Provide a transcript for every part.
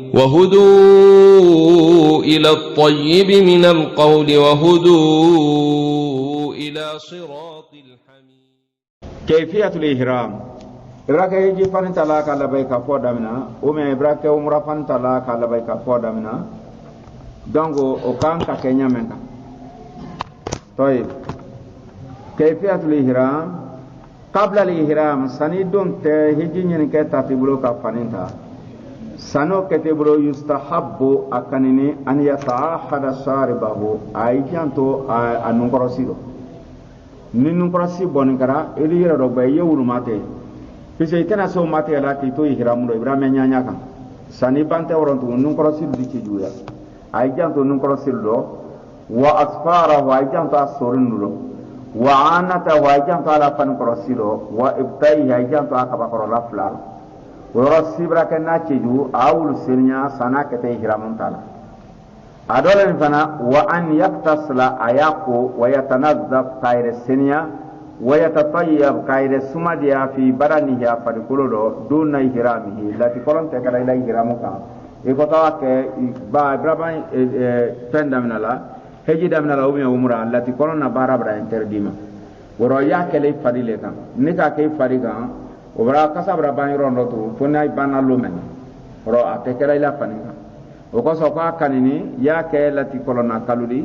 وهدوا إلى الطيب من القول وهدوا إلى صراط الحميد. كيفية الإحرام إبراك يجي فان تلاك على بيك فودا منا ومن إبراك عمره فان تلاك على بيك فودا منا دونغو أكان ككينيا منك. طيب كيفية الإحرام قبل الإحرام سنيدون تهجي نكتا في بلوك فانتا سنو كتبرو يستحب أكنني أن يتعاهد شاربه أيجانتو أنونكرسيرو نينونكرسي بونكرا إلي ربي يورماتي فيسيتنا سو ماتي لا كيتو إحرامو إبراهيم نيانياكا سني بانتي ورنتو نونكرسيرو ديكي جويا أيجانتو نونكرسيرو وأسفاره أيجانتو أسورينو وعانته أيجانتو على فنكرسيرو وإبتايه أيجانتو أكباكرو لافلارو woro sibra kana ceju awul sirnya sana kete ihramun tala adolen fana wa an yaktasla ayaqu wa yatanazzaf kayre sirnya wa yatatayyab kayre sumadiya fi badanihi afadikulo duna ihramihi lati kolonte kala ila ihramu kan e ko tawake ba ibrahim tendamnala heji damnala umi umra lati kolonna barabra interdima woro yakele fadile kan nika ke fadiga obra kasabra baniro ndotu fona ibana lumen ro atekela ila paninga okoso kwa kanini yake lati kolona kaludi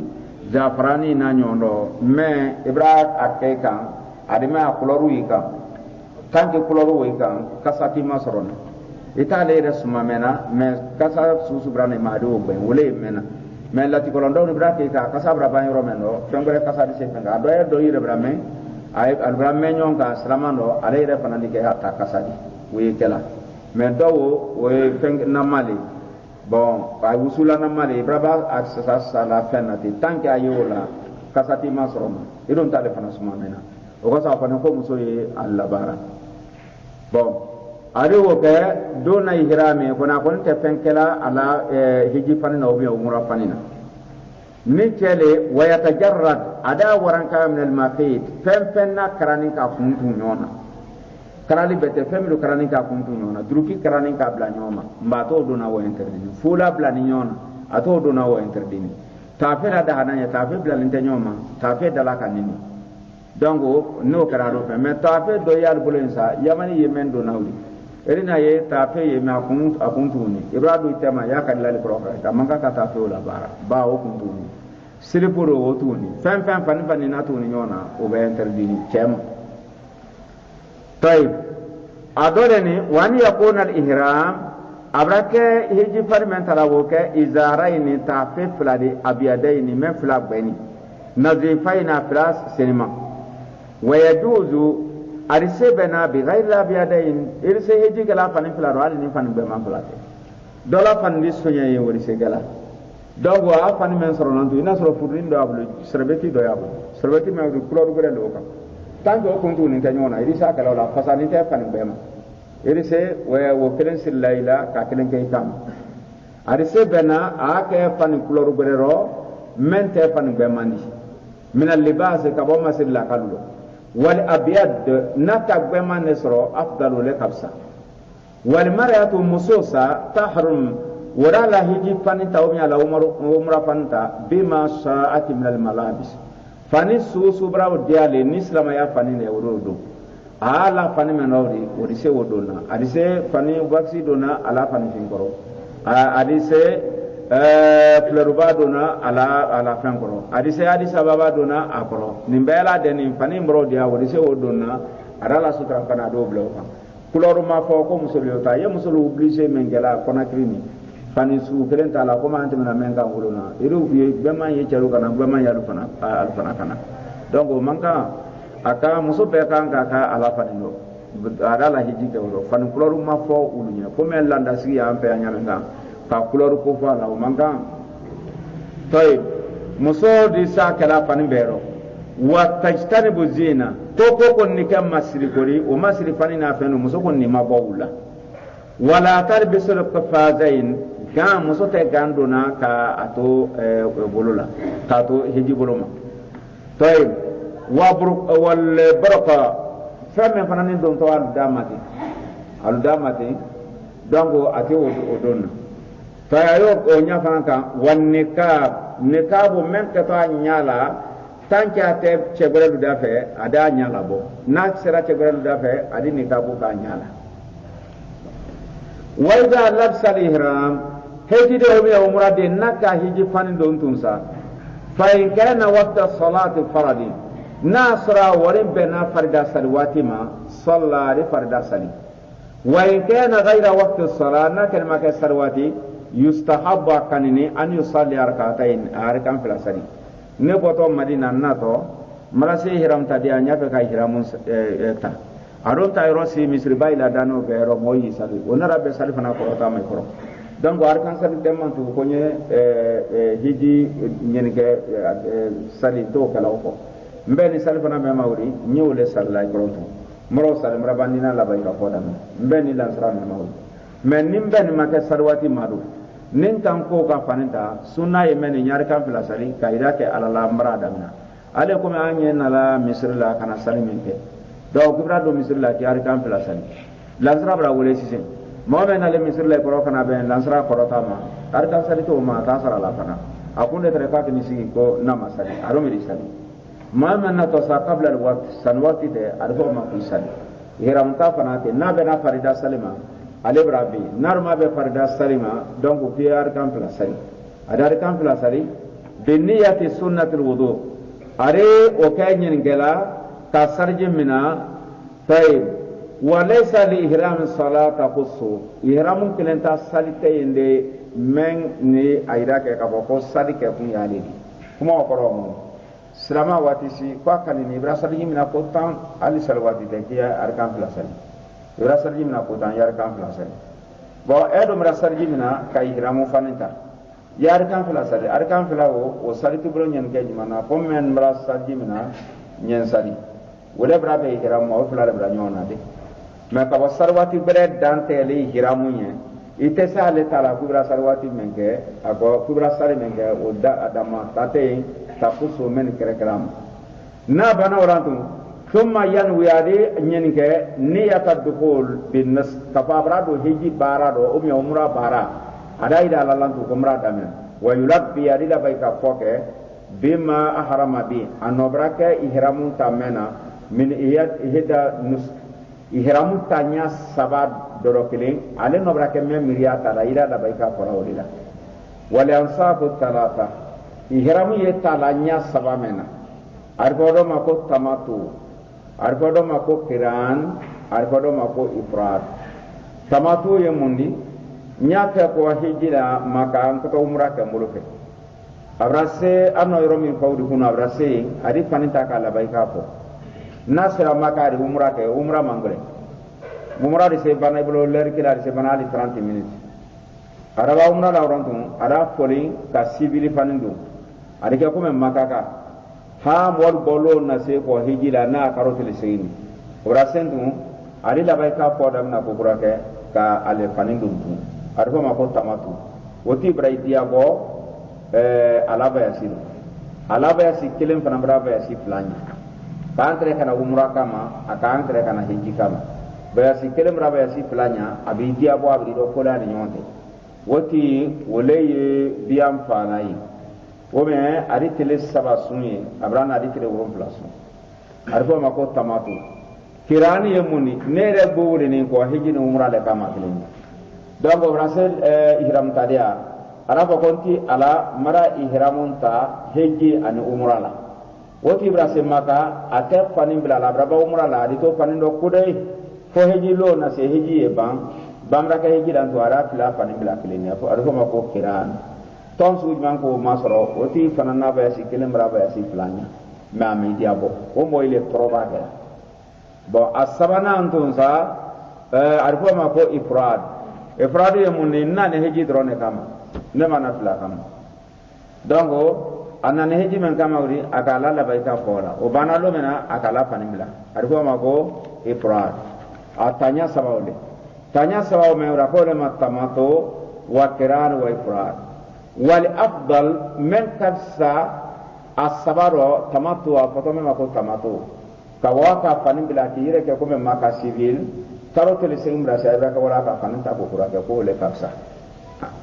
zafrani na nyondo me ibra akeka adima kuloru ika tanke kuloru ika kasati masrona itale resuma mena me kasa susubrane mado ben wole mena me lati kolondo ibra keka kasabra baniro meno fengore kasadi sepenga doye do yire brame ay albrame nyonga salamando alayre fanandi ke hatta kasadi wi kala mais dawo we feng namali bon ay wusula namali braba aksa sala fenati tanke ayola kasati masroma idon tale fana suma mena o ko sa fana ko muso ye alla bara bon ari wo ke dona ihrame ko na ko te fenkela ala hiji fanina o bi umra fanina ni kele wayatajarrad ada waranka min al-maqit fenna karani ka kuntu nyona karali bete femlu karani ka kuntu nyona druki karani ka bla nyoma mbato dona wo interdini fula bla ni nyona ato dona wo interdini tafela da hananya tafe bla linte nyoma tafe dala kanini dongo no kararo fe me tafe do yal bulensa yamani yemen do nawli erina ye tafe ye ma kuntu ni ibradu tema ya kan lali program tamanga ka tafe wala bara ba o kuntu ni silipuro wotuni fem fani na tuni nyona o be interdini chem tayib adoleni wan yakuna al-ihram abrake hiji farmentala woke izaraini tafe fladi abiyadaini men flag beni nazifaina flas sinima wayajuzu arisebena bi ghayri abiyadain irse hiji gala fani flado ali ni fani be man flate dola fani sonya ye wori se gala donc wa fani men soro nantu ina soro fudrin do ablu serbeti do yablu serbeti me do kulo gure lo ka tango kuntu ni tanyona irisa kala la fasani te fani bema irise wo kelen sillaila ka kelen kay tam arise bena ake fani kulo gure ro men te fani bema ni min al libas ka bo masilla kallo wal abyad nata bema ne soro afdalu le kabsa wal mar'atu mususa tahrum wala la hiji fani tawmi ala umra fanta bima sha'ati min al malabis fani susu brawo diale ni islama ya fani ne wodo ala fani menori odise wodona adise fani waxi dona ala fani finkoro adise pleruba dona ala finkoro adise baba dona akoro nimbela deni fani mbro dia odise wodona ala sutra kana do bloka kuloru ma fo ko musuliyota ye musulu obligé mengela konakrini fani su kelen tala ko man tamina menga nguluna iru bi bema ye charu kana bema ya rufana alfana kana donc manka aka muso be kan ka ala fani no ada la hiji ke woro fani kuloru ma fo ulunya ko men landa si ya ampe anya menga ka kuloru ko fa la manka toy muso di sa kala fani bero wa tajtanibu zina to ko ni kam masri kori o masri fani na feno muso ko ni ma bawula wala talbisul qafazain kan muso te gandona ka ato bolola ka to hiji boloma toy wa wal baraka femme fanani don to al damati donc ate o donna fayo o nya fanka wan nikabu men ka ta nyala tanka te chebere da fe ada nyala bo na sera chebere da fe adi nikabu ka nyala wa idha labsa al-ihram heji de obi umra de naka hiji fanin don tunsa fa in kana waqta salati faradi nasra warin bena farda salwati ma salla li farda sali wa in kana ghayra waqti as-salat nakal ma ka salwati yustahabba kanini an yusalli rak'atayn arkan fil asri ne boto madina nato marase hiram tadi anya fe ka hiramun ta aron ta rosi misri bayla dano be ro moyi sali onara be sali fana ko ta mai ko donc arkan sali demman tu ko nye hiji nyen ke sali to kala ko mbeni sali fana be mawri nyewle sallay ko to moro sali marabandina la bay ka ko dam mbeni lansra me mawri men nimben ma ke sarwati madu nin kan ko ka faninta sunna ye men nyar kan fila sali ka ira ke alala mara damna ale ko ma anye nala misr la kana sali min ke do kubra do misr la ki ar kan fila sali lansra bra wole sisen mo men ale misr la ko kana ben lansra ko rota ma ar kan sali to ma ta sara la kana akunde tere ka ni sigi ko nama sali aro mi sali ma men na to sa qabla al waqt san waqti de arbo ma ku sali hiram ta fanate na be na farida salima ale brabi narma be farda salima donc fi arkan fil sali adar kan fil sali bi niyyati sunnatul wudu are o kayen gela ka sarje mina tayib wa laysa li ihram salata khussu ihram kilenta salite inde men ni ayra ke ka ko sali ke kun yali kuma ko ro mo salama watisi kwa kan ni ibra sali mina ko tan ali salawati de ki arkan fil sali ibra sarji mina ko tan yar kan flasari bo edo mra sarji mina kay hiramu fanita yar kan flasari ar kan flawo o sariti bro nyen ke jimana ko men mra sarji mina nyen sari wala bra be hiramu o flala bra nyona de me ka sarwati bre dante le hiramu nye ite sale tala kubra sarwati menke ako kubra sari menke o da adama tate takuso men kerekram na bana orantu ثم ينوي عليه نينك نية الدخول بالنص كفابرادو هيجي بارادو أمي عمرة بارا هذا إذا لالان تكمرة دامن ويلبي عليه بيكا فوق بما أحرم به أنبرك إحرام تامنا من إهدا نص إحرام تانيا سباد دروكلين على نبرك من مريا تلا إذا بيكا فراوليلا ولأنصاف الثلاثة إحرام يتالانيا سبامنا أربعة ما كو تماتو arfado mako kiran arfado mako ifrad tamatu ye mundi nyaka ko hijira maka an ko umra ka mulufe abrase anno yoromi fawdi kuno abrase adi fanita ka la bayka ko nasra maka di umra ka umra mangole umra di se bana iblo ler kila di se bana ali 30 minutes araba umra la orantu ara foli ka civili fanindu adi ka ko men maka ka ha mol bolo na se ko hijila na karotele seini ora sentu ari la bay ka podam na ko kurake ka ale fanindum tu arfo ma ko tamatu woti bray dia bo alaba yasi kelen fana braba yasi planya ka entre kana umra kama aka entre kana hiji kama bayasi kelen braba yasi planya abi dia bo abi do ko la ni nyonte woti woleye biam fanai wome ari tele saba sunye abrana ari tele woron plasu arfo mako tamatu kirani yemuni nere bowre ni ko hiji no umra le kama kileni donc brasel ihram tadia araba konti ala mara ihramun ta hiji an umra la woti brasel maka ate fanin bila la braba umra la di to fanin do kudai fo hiji lo na se hiji e bamra ka hiji dan to ara fila fanin bila kileni arfo mako kirani ton suujman ko masoro oti fanana ba yasi kelem raba yasi planya ma mi diabo o mo ile proba ga bo asabana antun sa arfo ma ko ifrad ye mun ni nane heji drone kama ne mana fla kama dongo anane heji men kama uri akala la baita fola o bana lo mena akala fanimla arfo ma ko ifrad atanya sabawle tanya sabaw me ura ko le matamato wa kiran wa ifrad والأفضل من كفسا الصبر تماتو أفتوم ما كو تماتو كواكا فنين بلا كيرة كوم ما كسيفيل ترى تلسيم راسي أبرك ولا كفنين تابو كورا كوم لكفسا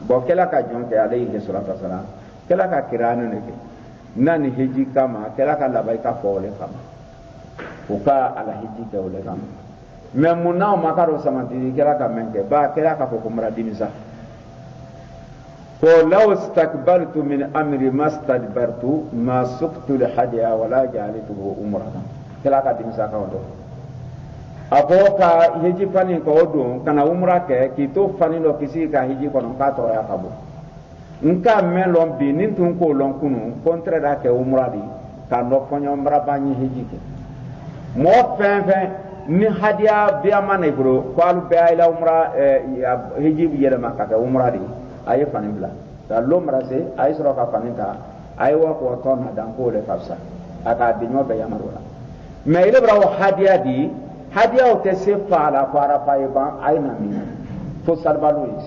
bo kela ka jonke alayhi salatu wassalam kela ka kirana ne ke nani hiji kama kela ka labai ka fole kama uka ala hiji ke ole kama men munna makaro samanti kela ka menke ba kela ka ko kumra dimisa ko law istakbartu min amri mastadbartu ma suqtu li hadiya wala ja'altuhu umratan kela ka dimisa ka odo aboka hiji fani ko odo kana umra ke kito fani lo kisi ka hiji kono ka to ya kabo nka melon bi nin tun ko lon kunu kontre da ke umra di ka no fonyo umra bani hiji ke mo fen ni hadiya biya mane bro ko alu be ayla umra hiji bi yele makka ka umra di ay fani bla da lomra se ay soro ka fani ta ay wa ko to na dan ko le kafsa aka di nyobe yamarola me ile bra hadiya di hadiya o te se fala fara paiba ay na mi fo salbalu is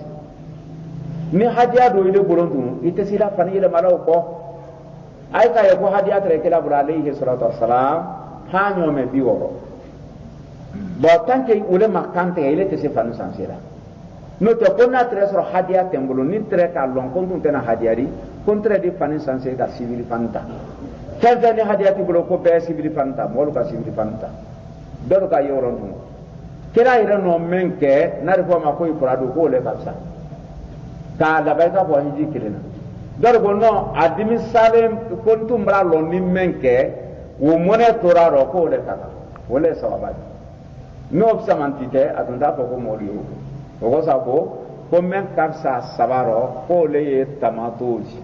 ni hadiya do ile bolondu ite sila fani ile malaw ko ay ka ko hadiya tere kala bura alayhi salatu wassalam hanyo me biworo ba tanke ule makante ile te se fani sansira no te konna tere so hadiya tembulu ni tere ka lon kontu tena hadiya ri kontre di fani sansira ka civil fanta kelta ni hadiya ti bulo ko be civil fanta molu ka civil fanta doro ka yoron dum kira ira no menke nari fo ma ko iprado ko le kapsa ka la bay ka bo hiji kirina doro go no adimi salem kontum bra lo ni menke wo mone toraro ko le kaka wole sawaba no samantite atonda ko moli o go sa ko men kapsa sabaro ko le ye tamatoji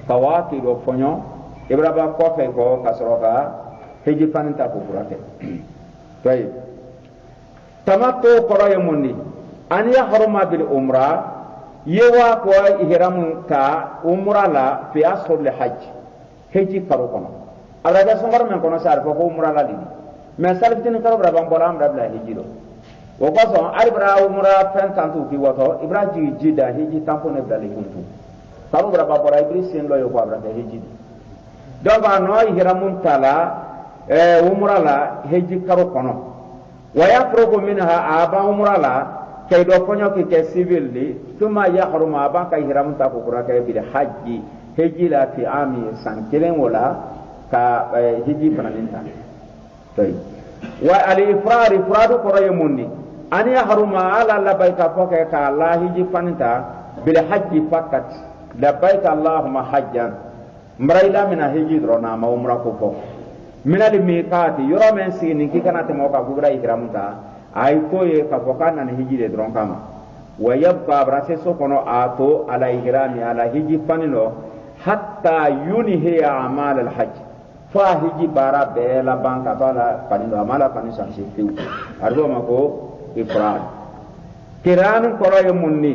kawaki do fonyo ibraba ko fe ko kasroka hiji panita ko kurate طيب تمتع قرأ مني أن يحرم بالعمرة يوا قوي إحرام كا عمرة لا في أشهر الحج هجي كروكنا أراجع سمر من كنا سارف كو عمرة لا دي ما سالف تين كرو برابام بولام ربلا هجي لو وقصون أربرا عمرة فن تانتو كي واتو إبراهيم جدا هجي تامبو نبلا لكنتو كرو برابام بولا إبراهيم سين لو يقوا برابا هجي دوبا نو إحرام تلا umra la heji karo kono waya progo minha aba umra la kay do fonyo ki ke civil li tuma yahruma aba kay hiram ta ko kura kay bi haji heji la fi ami san kelen wala ka heji pananinta toy wa al ifradu qura yamunni an yahruma ala labayka foka ka la heji panita bil haji fakat labayka allahumma hajjan mraila min heji drona ma umra ko fo minal miqati yoro men sini ki kana te moka kubra ihramuta ay ko ye ka fokana ne hijire dron kama wa yabqa brase so kono ato ala ihrami ala hiji panino hatta yunhi a'mal al hajj fa hiji bara be la banka bala panino amala panisa sitiu arbo mako ifrad kiran koro ye munni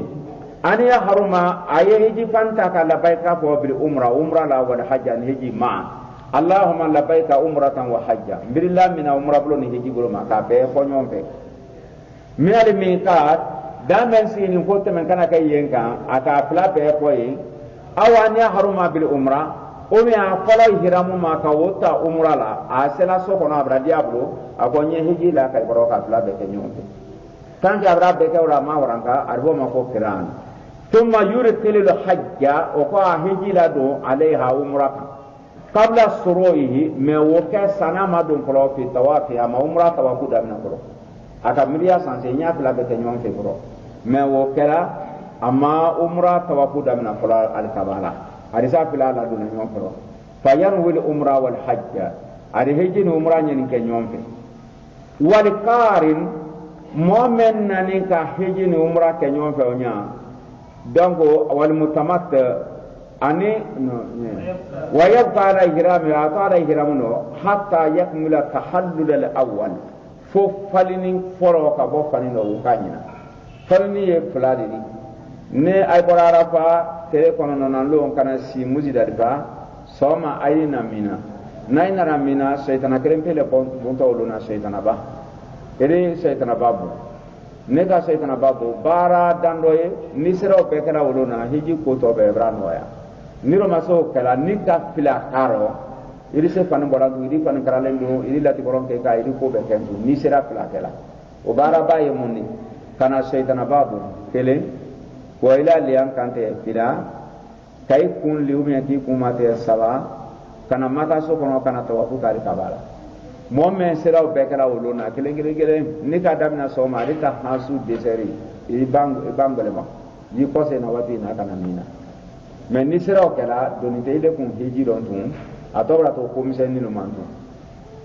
an ya haruma ay hiji panta kala bayka fo bil umra la wal hajj an hiji ma اللهم لبيك عمرة وحجة بالله من عمرة بلون هيجي بلو ما كابه فنيوم به من الميقات دامن سين فوت من كنا كي ينكا أكافلا به فوي أو أن يحرم بالعمرة أمي أفلا يحرم ما كوتا عمرة لا أسلا سوكنا براديا بلو أكوني هيجي لا كي برو كافلا به كنيوم به كان جابرا به كورا ما ورانكا أربو ما كو كران ثم يرسل الحج وقا هيجي لا دو عليها عمرة قبل سروئه ما وكا سنما دون فلو في توافي اما عمره توافو دامنا برو اكا مليا سانسينيا فلا بتنيون في برو ما وكلا اما عمره توافو دامنا فلا الكبالا اريسا فلا لا دون نيون برو فينوي العمره والحج اري هيجين عمره نين كنيون في والقارن مؤمن نانيكا هيجين عمره كنيون في اونيا دونغو والمتمتع ani wa yabqa ala ihrami atara ihramuno hatta yakmula tahallul al awwal fo falini foro ka bo falino ukanyina falini ye fuladi ne ay borara fa tere kono non lo kana si muzida diba soma ayina mina nayna ramina shaytana krempele bonto luna shaytana ba ere shaytana babu nega shaytana babu bara dandoye nisero bekara uluna hiji ko to be branoya niro maso kala nika fila karo iri se fanu boragu iri fanu karalendo iri lati boron ke ka iri ko be kendu ni sera fila kala o bara baye munni kana shaytana babu kele ko ila liyan kante fila kai kun liumi ti kumate saba kana mata so kono kana tawafu kali kabala mo men sera o bekala wolona kelen ni ka damina so ma rita hasu deseri ibangole ma yi ko se na wati na kana mina men ni sera o kala doni te ile kun hiji don tun atobra to komisen ni no mantu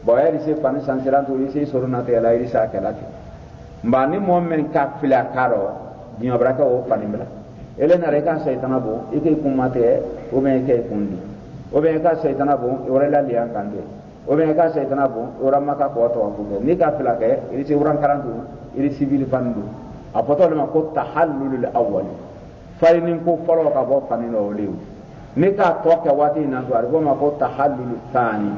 boya ri se pan sansera to ri se sorona te ala ri sa kala ke mbani mo men ka fila karo ni abraka o panimla ele na reka shaytana bo ike kumate o men ke kundi o ben ka shaytana bo ora la liyan kande o ben ka shaytana bo ora maka ko to ko ni ka fila ke iri se uran karantu iri civil pandu apotol ma ko tahallul awwal farinin ko folo ka bo panino lew ni ka to ke wati na do arbo ma ko tahallul thani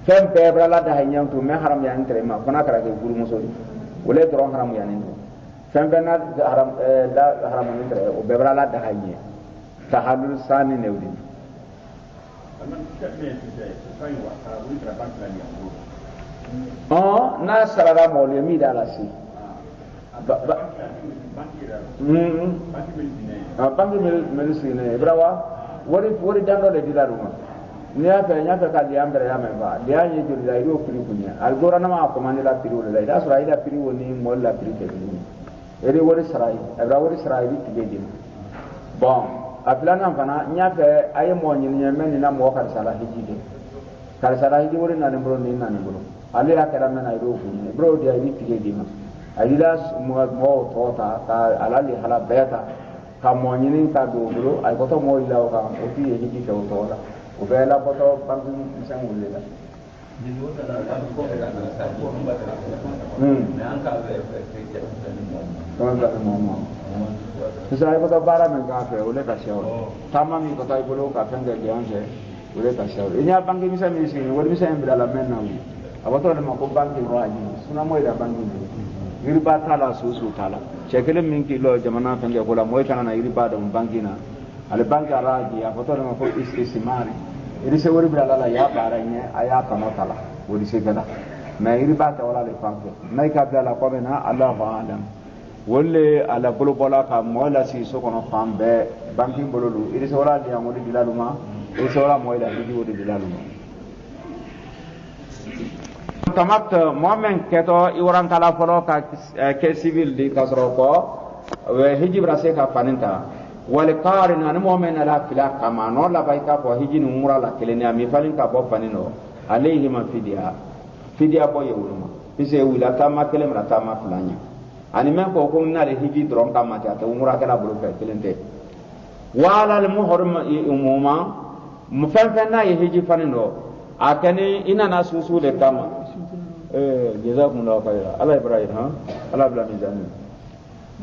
fem bebra la da hanyam to me haram ya entre ma kona kara ke guru musoli wala dron haram ya nin fem bena haram da haram ni entre o bebra la da hanye tahallul thani newdi na sarara mole mi da la si banki medicine brawa wori dando le dilaruma nya fe ka di ambere ya memba dia ni juri da iro pri punya algora na ma ko mani la pri wala da sura ida pri woni mol la pri ke ni eri wori sarai ebra wori sarai bi tige di bon afilana fana nya fe aye mo nyi nya men na mo kar sala hiji wori na ne bro ni na ne bro ali ya kara men iro punya bro dia bi tige di ma alidas mo tota ka alali hala beta ka mo nyi ka do bro ay ko to mo ila ka o ti hiji ke o to la o be la ko to bank misan wulle la Saya kota bara men kafe oleh kasih tamam kota ibulo kafe nggak jangan oleh kasih ini apa yang bisa misi ini bisa yang berdalam menang apa tuh ada mau bank di roh ini sunah mau ada bank ini iriba tala susu tala cekele min kilo jamana fenge kula moy kana na iriba da bankina ale banka raji apa tuh ada mau istismari ini se wori berala ya baranya aya tano tala wori se gada ma iriba ta wala le fanke mai ka bla ko bena Allah alam wolle ala bolo bola ka mola si so kono fambe banki bololu iri se wala dia ngodi dilaluma iri se wala moy la di wodi dilaluma tamat momen keto iwaran tala folo ka ke civil di kasro ko we hijibra se ka paninta wal qarin an momen ala fila kama no la baika ko hijinu umra la keleni ami falin ka bo panino alayhi ma fidia bo yewuluma ise wila tama kelem ra tama fulanya ani men ko na le hiji dron kama ta umra kala bulu ka kelente wala al muhrim umuma mufanfana hiji fanino akani ina na susu le kama jazakumullahu khairan ala ibrahim ha ala bla mizan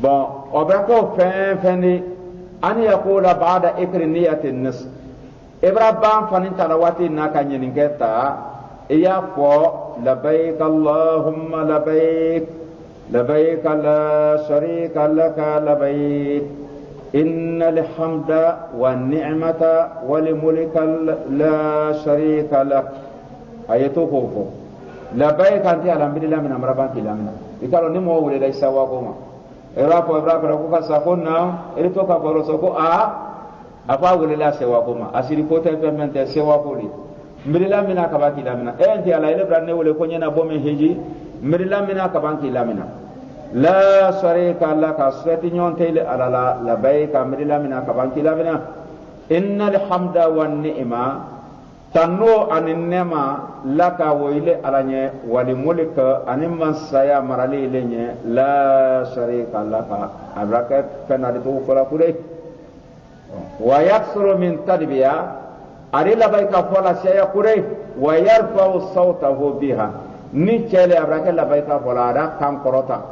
bon obrako feni an yaqula ba'da ikri niyati an-nas ibrahim fanin talawati na kanyin keta iya ko labbaik allahumma labbaik labbaik la sharika laka labbaik innal hamda wan ni'mata wal mulka la sharika lak ayatu ko labbaik anti alhamdulillah min amra banki lamina ikalo ni mo wure dai sawa ko ma era ko ka sa ko na eri to ka boro so ko apa wure la sawa ko ma asiri ko te permente sawa ko li mirila mina ka banki lamina anti ala ile branne wule ko nyana bo men heji mirila mina ka banki lamina la sharika laka swati nyon tele ala la labbaik mirila mina ka banki lamina innal hamda wan ni'ma tanno aninema laka woile alanye wali mulika animman saya marali lenye la sharika laka abraka penadi to kola kure wa yaksuru min tadbiya ari labaika fola saya kure wa yarfa'u sawtahu biha ni chele abraka labaika fola ada kam korota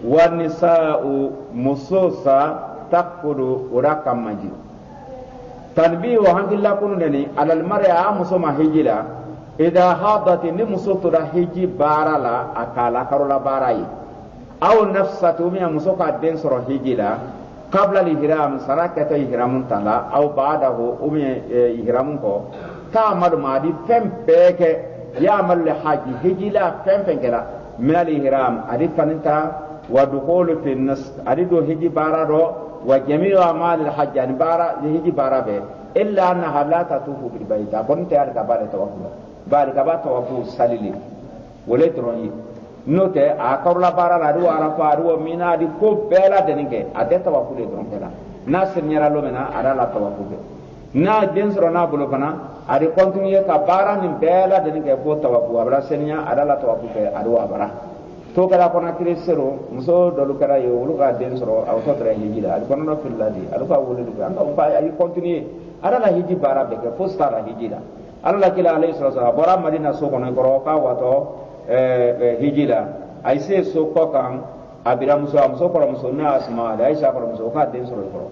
wa nisa'u mususa takfudu urakam maji tanbihu hankilla kununi alal mar'a musoma hijila idha hadati ni musutura hiji barala akala karola barai aw nafsatu mi musoka den soro hijila qabla al-ihram sarakata ihramun tala aw ba'dahu umi ihramun ko ta'mal madi fempeke ya'mal li haji hijila fempekela min al-ihram adi faninta wa dukhulu fi an-nas adi do hiji barado وجميع أعمال الحج يعني بارا يجي بارا به إلا أنها لا تطوف بالبيت أكون تعرف كبار توافلا بار كبار توافو سالي ولا تروني نوتة أكبر لا بارا لارو عرفة لارو مينا دي كوب بلا دنيكه أده توافو لي درون كلا ناس نيرا لو منا أدا لا توافو به نا دين سرنا بلو كنا أدي كونتينيو كبارا نم بلا دنيكه فو توافو أبرا سنيا أدا لا توافو به أدو أبرا to kala kona kirisero muso dolu kala yo ulu ka den soro aw to tra hijira al kono no filladi al ka wulu du anda on ba ay continue ara la hiji bara be ke posta la hijira alla kila alayhi salatu bora madina so kono goro ka wato hijira ay se so ko kan abira muso ko na asma aisha ko muso ka den soro goro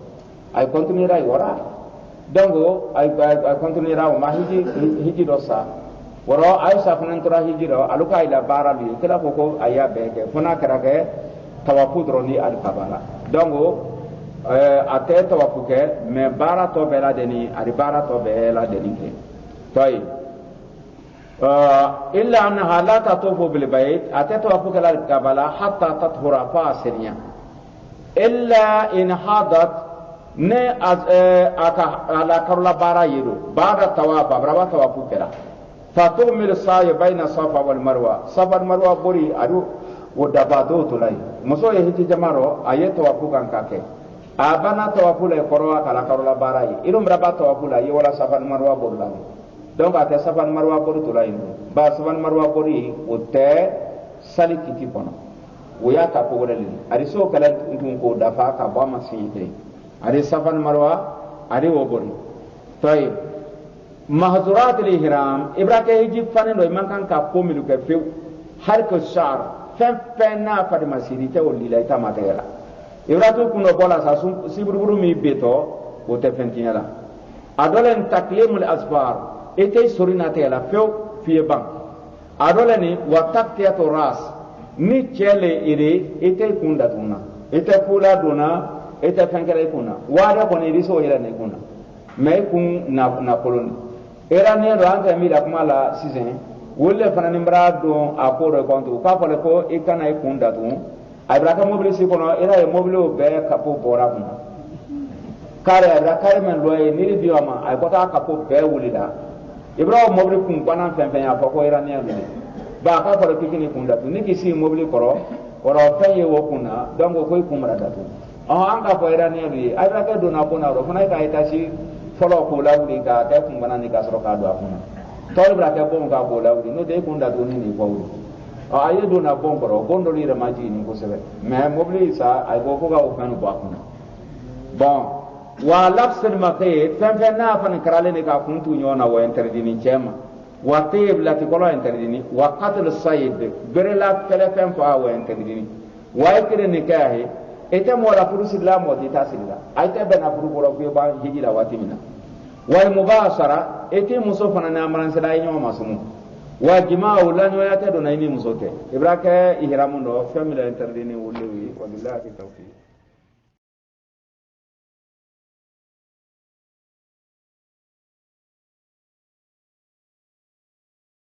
ay continue rai wora dango ay continue ra ma hiji do sa woro aisha fana tora hijira aluka ila bara li kala ko aya beke fana karake tawafu droni al kabala dongo ate tawafu ke me bara to bela deni ari bara to bela deni ke toy illa annaha la tatufu bil bayt ate tawafu ke al kabala hatta tathura fasiriya illa in hadat ne aka ala karla bara yido bara tawafa braba tawafu kala فتؤمر السعي بين الصفا والمروه صفا والمروه بوري ادو ودبادو تلاي مسو يهتي جمارو ايه توافو كان كاكي ابانا توافو لا كروا كلا كرولا باراي ايرم ربا توافو لا يولا صفا والمروه بورلا دونك ate صفا والمروه بوري تلاي با صفا والمروه بوري وته سالي كيتي بونا ويا كابو ولل اريسو كلا نكو دفا كبا مسيتي اري صفا والمروه اري وبوري طيب محظورات الإحرام إبراهيم يجيب فنان لو يمكن كابوم لكفيو حرك الشعر فنا فدما سيرته واللي لا يتماتيلا إبراهيم كنا بولا ساسون سيبربرو مي بيتو وتفنتيلا أدولن تكليم الأسبار إتي سورينا تيلا فيو في بان أدولني وتكتية الراس ni chele ire ite kunda tuna ite pula duna ite fankere kuna wada koni riso ira ne kuna me kun na koloni era ne ro anta mi da kuma la season wolle fana nimbra do akoro kontu ka pole ko ikana ikunda tu abraka mobile si kono era e mobile o be kapo bora kuna kare abra kare men lo e ni biwa ma ay kota kapo be wulida ibrahim mobile kun bana fen ya fa ko era ne mi ba ka pole kikini kunda tu ni kisi mobile koro oro faye wo kuna dongo ko ikumra datu an ka ko era ne mi abraka do na bona ro fana ka itashi folo ko lawdi ka ta kun bana ni ka soro ka do akuna tol bra ka bon ka bo lawdi no de kun da do ni ko wuri aye do na bon ko gondo li ra maji ni ko sebe me mobli sa ay go ko ga o kanu ba akuna bon wa lafsul maqit fam na fan karale ni ka kun tu nyona wa interdini chema wa tib la ti ko la interdini wa qatl sayd bere la telefon fa wa interdini wa ikre ni kahe ete mora furusi la modi tasila aite bena furu boro ko ba hijila watimina wal mubashara ete muso fana na amaran sala nyo masumu wa jima'u la nyo yate do na ini muso te ibraka ihramundo family interdini wulewi wabillahi tawfiq